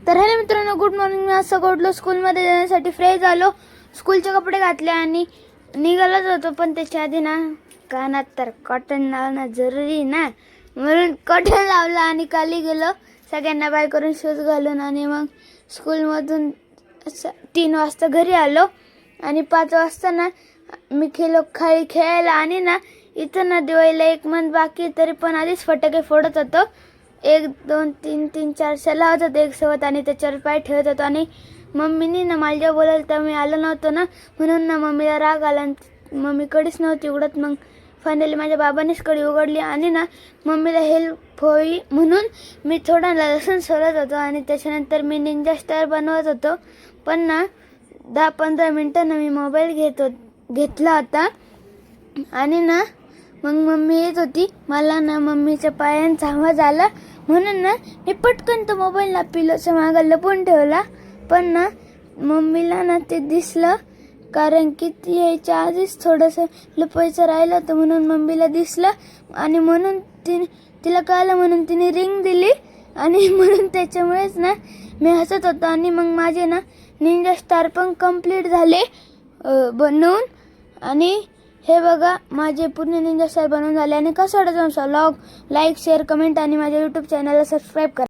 तर हॅलो मित्रांनो, good morning. मी आज सकाळी उठलो, स्कूलमध्ये जाण्यासाठी फ्रेश झालो, स्कूलचे कपडे घातले आणि निघालच होतो. पण त्याच्या आधी ना कानात तर कॉटन लावणं जरुरी ना, म्हणून कॉटन लावलं आणि खाली गेलो, सगळ्यांना बाय करून शूज घालून. आणि मग स्कूलमधून 3 वाजता घरी आलो आणि 5 वाजता ना मी खाली खेळायला. आणि ना इथं ना दिवाळीला 1 मंथ बाकी, तरी पण आधीच फटाके फोडत होतो. 1 2 3 3 4 लावत होतो एक सोबत आणि त्याच्यावर पाय ठेवत होतो. आणि मम्मीनी ना मला जेव्हा बोलावलं तर मी आलो नव्हतो ना, म्हणून ना मम्मीला राग आला आणि मम्मी कधीच नव्हती उघडत. मग फायनली माझ्या बाबानेच कडी उघडली आणि ना मम्मीला हेल्प होई म्हणून मी थोडा लसूण सोलत होतो. आणि त्याच्यानंतर मी निंजा स्टार बनवत होतो. पण ना 10-15 मिनटं ना मी मोबाईल घेतला होता. आणि ना मग मम्मी येत होती, मला ना मम्मीच्या पायांचा आवाज आला, म्हणून ना मी पटकन तो मोबाईल ना पिलोच्या मागं लपवून ठेवला. पण ना मम्मीला ना ते दिसलं, कारण की ती यायच्या आधीच थोडंसं लपवायचं राहिलं होतं, म्हणून मम्मीला दिसलं. आणि म्हणून तिला कळलं, म्हणून तिने रिंग दिली. आणि म्हणून त्याच्यामुळेच ना मी हसत होतो. आणि मग माझे ना निंजा स्टार पण कंप्लीट झाले बनवून. आणि हे बघा, माझे पूर्ण निंजा स्टार बनवून झाले. आणि कसं वाटतं तुमचा व्लॉग, लाईक शेअर कमेंट आणि माझ्या यूट्यूब चॅनलला सबस्क्राईब करा.